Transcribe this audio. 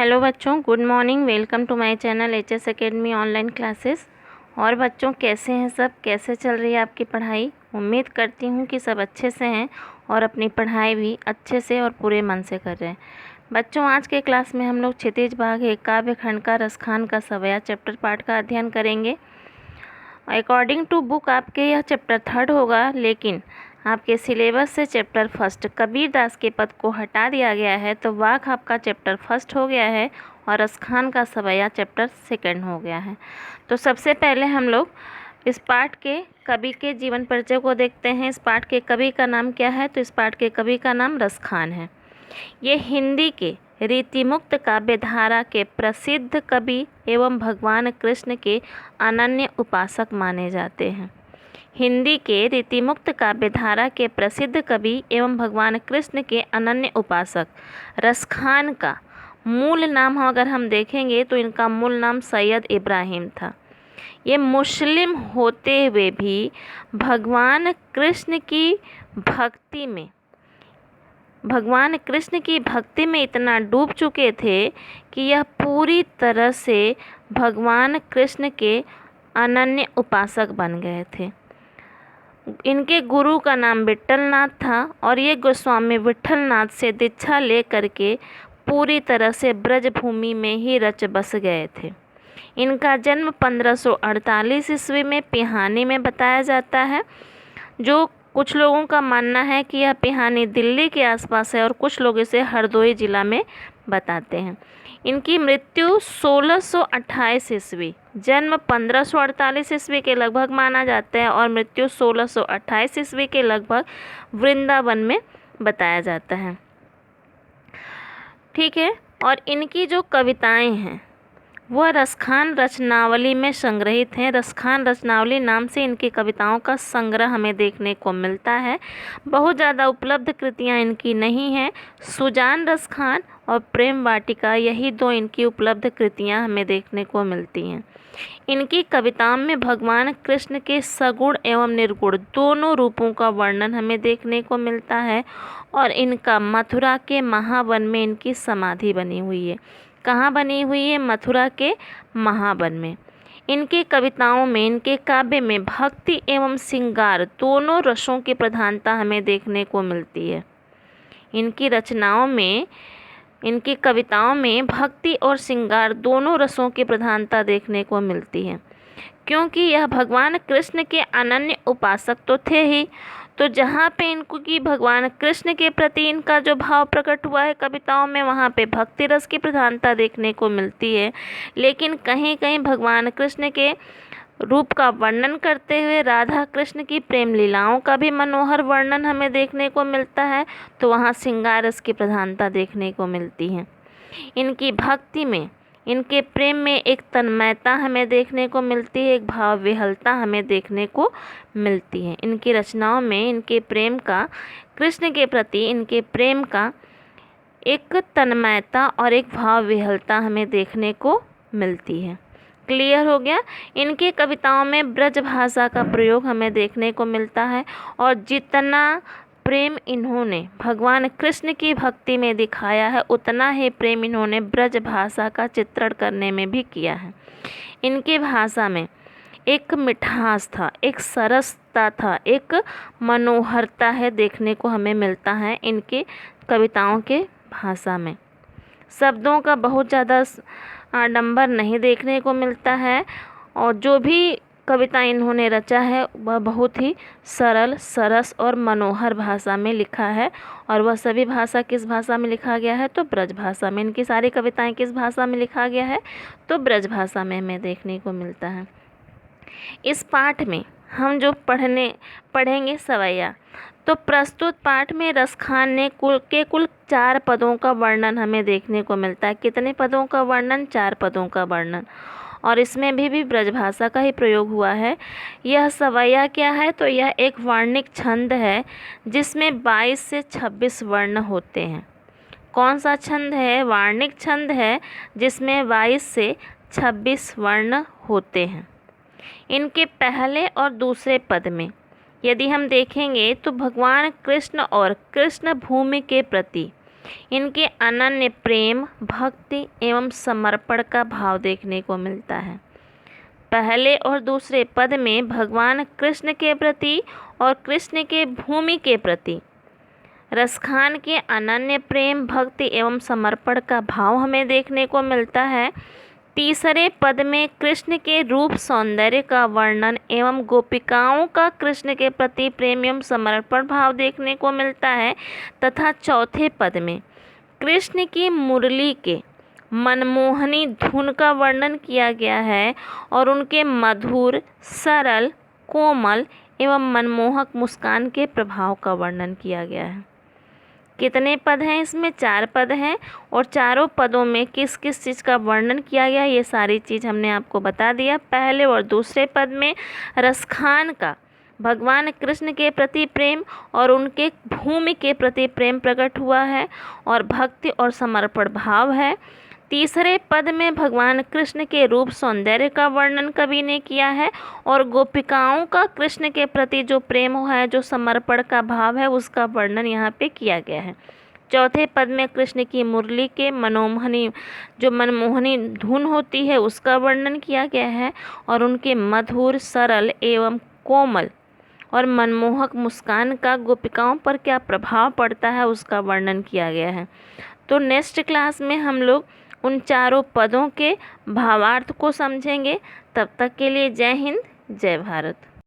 Hello बच्चों, good morning. Welcome to my channel HS academy online classes. और बच्चों, कैसे हैं सब? कैसे चल रही है आपकी पढ़ाई? उम्मीद करती हूँ कि सब अच्छे से हैं और अपनी पढ़ाई भी अच्छे से और पूरे मन से कर रहे हैं। बच्चों, आज के क्लास में हम लोग क्षितिज भाग एक काव्य खंड का रसखान का सवया चैप्टर पाठ का अध्ययन करेंगे। अकॉर्डिंग टू बुक आपके यह चैप्टर 3 होगा, लेकिन आपके सिलेबस से चैप्टर 1 कबीर दास के पद को हटा दिया गया है, तो वाक आपका चैप्टर 1 हो गया है और रसखान का सवैया चैप्टर 2 हो गया है। तो सबसे पहले हम लोग इस पाठ के कवि के जीवन परिचय को देखते हैं। इस पाठ के कवि का नाम क्या है? तो इस पाठ के कवि का नाम रसखान है। ये हिंदी के रीतिमुक्त काव्य धारा के प्रसिद्ध कवि एवं भगवान कृष्ण के अनन्य उपासक माने जाते हैं। हिंदी के रीतिमुक्त काव्य धारा के प्रसिद्ध कवि एवं भगवान कृष्ण के अनन्य उपासक रसखान का मूल नाम अगर हम देखेंगे तो इनका मूल नाम सैयद इब्राहिम था। ये मुस्लिम होते हुए भी भगवान कृष्ण की भक्ति में इतना डूब चुके थे कि यह पूरी तरह से भगवान कृष्ण के अनन्य उपासक बन गए थे। इनके गुरु का नाम विट्ठलनाथ था और ये गोस्वामी विट्ठलनाथ से दीक्षा ले करके पूरी तरह से ब्रज भूमि में ही रच बस गए थे। इनका जन्म 1548 ईस्वी में पिहानी में बताया जाता है। जो कुछ लोगों का मानना है कि यह पिहानी दिल्ली के आसपास है और कुछ लोग इसे हरदोई जिला में बताते हैं। इनकी मृत्यु 1628 ईस्वी, जन्म 1548 ईस्वी के लगभग माना जाता है और मृत्यु 1628 ईस्वी के लगभग वृंदावन में बताया जाता है। ठीक है। और इनकी जो कविताएं हैं वह रसखान रचनावली में संग्रहित हैं। रसखान रचनावली नाम से इनकी कविताओं का संग्रह हमें देखने को मिलता है। बहुत ज़्यादा उपलब्ध कृतियां इनकी नहीं हैं। सुजान रसखान और प्रेम वाटिका, यही दो इनकी उपलब्ध कृतियां हमें देखने को मिलती हैं। इनकी कविताओं में भगवान कृष्ण के सगुण एवं निर्गुण दोनों रूपों का वर्णन हमें देखने को मिलता है। और इनका मथुरा के महावन में इनकी समाधि बनी हुई है। कहाँ बनी हुई है? मथुरा के महावन में। इनके कविताओं में, इनके काव्य में भक्ति एवं श्रृंगार दोनों रसों की प्रधानता हमें देखने को मिलती है। इनकी रचनाओं में, इनकी कविताओं में भक्ति और श्रृंगार दोनों रसों की प्रधानता देखने को मिलती है। क्योंकि यह भगवान कृष्ण के अनन्य उपासक तो थे ही, तो जहाँ पे इनको की भगवान कृष्ण के प्रति इनका जो भाव प्रकट हुआ है कविताओं में, वहाँ पे भक्ति रस की प्रधानता देखने को मिलती है। लेकिन कहीं कहीं भगवान कृष्ण के रूप का वर्णन करते हुए राधा कृष्ण की प्रेम लीलाओं का भी मनोहर वर्णन हमें देखने को मिलता है, तो वहाँ श्रृंगार रस की प्रधानता देखने को मिलती है। इनकी भक्ति में, इनके प्रेम में एक तन्मयता हमें देखने को मिलती है, एक भाव विहलता हमें देखने को मिलती है। इनकी रचनाओं में इनके प्रेम का, कृष्ण के प्रति इनके प्रेम का एक तन्मयता और एक भाव विहलता हमें देखने को मिलती है। क्लियर हो गया? इनकी कविताओं में ब्रज भाषा का प्रयोग हमें देखने को मिलता है और जितना प्रेम इन्होंने भगवान कृष्ण की भक्ति में दिखाया है, उतना ही प्रेम इन्होंने ब्रज भाषा का चित्रण करने में भी किया है। इनके भाषा में एक मिठास था, एक सरसता था, एक मनोहरता है देखने को हमें मिलता है इनके कविताओं के भाषा में। शब्दों का बहुत ज़्यादा आडंबर नहीं देखने को मिलता है और जो भी कविता इन्होंने रचा है वह बहुत ही सरल, सरस और मनोहर भाषा में लिखा है। और वह सभी भाषा किस भाषा में लिखा गया है? तो ब्रज भाषा में। इनकी सारी कविताएं किस भाषा में लिखा गया है? तो ब्रज भाषा में हमें देखने को मिलता है। इस पाठ में हम जो पढ़ेंगे सवैया, तो प्रस्तुत पाठ में रसखान ने कुल 4 पदों का वर्णन हमें देखने को मिलता है। कितने पदों का वर्णन? 4 पदों का वर्णन। और इसमें भी ब्रजभाषा का ही प्रयोग हुआ है। यह सवैया क्या है? तो यह एक वर्णिक छंद है जिसमें 22 से 26 वर्ण होते हैं। कौन सा छंद है? वर्णिक छंद है जिसमें 22 से 26 वर्ण होते हैं। इनके पहले और दूसरे पद में यदि हम देखेंगे तो भगवान कृष्ण और कृष्ण भूमि के प्रति इनके अनन्य प्रेम, भक्ति एवं समर्पण का भाव देखने को मिलता है। पहले और दूसरे पद में भगवान कृष्ण के प्रति और कृष्ण के भूमि के प्रति रसखान के अनन्य प्रेम, भक्ति एवं समर्पण का भाव हमें देखने को मिलता है। तीसरे पद में कृष्ण के रूप सौंदर्य का वर्णन एवं गोपिकाओं का कृष्ण के प्रति प्रेम एवं समर्पण भाव देखने को मिलता है तथा चौथे पद में कृष्ण की मुरली के मनमोहनी धुन का वर्णन किया गया है और उनके मधुर, सरल, कोमल एवं मनमोहक मुस्कान के प्रभाव का वर्णन किया गया है। कितने पद हैं इसमें? 4 पद हैं और चारों पदों में किस किस चीज़ का वर्णन किया गया ये सारी चीज़ हमने आपको बता दिया। पहले और दूसरे पद में रसखान का भगवान कृष्ण के प्रति प्रेम और उनके भूमि के प्रति प्रेम प्रकट हुआ है और भक्ति और समर्पण भाव है। तीसरे पद में भगवान कृष्ण के रूप सौंदर्य का वर्णन कवि ने किया है और गोपिकाओं का कृष्ण के प्रति जो प्रेम है, जो समर्पण का भाव है, उसका वर्णन यहाँ पे किया गया है। चौथे पद में कृष्ण की मुरली के मनमोहनी धुन होती है उसका वर्णन किया गया है और उनके मधुर, सरल एवं कोमल और मनमोहक मुस्कान का गोपिकाओं पर क्या प्रभाव पड़ता है उसका वर्णन किया गया है। तो नेक्स्ट क्लास में हम लोग उन चारों पदों के भावार्थ को समझेंगे। तब तक के लिए जय हिंद, जय भारत।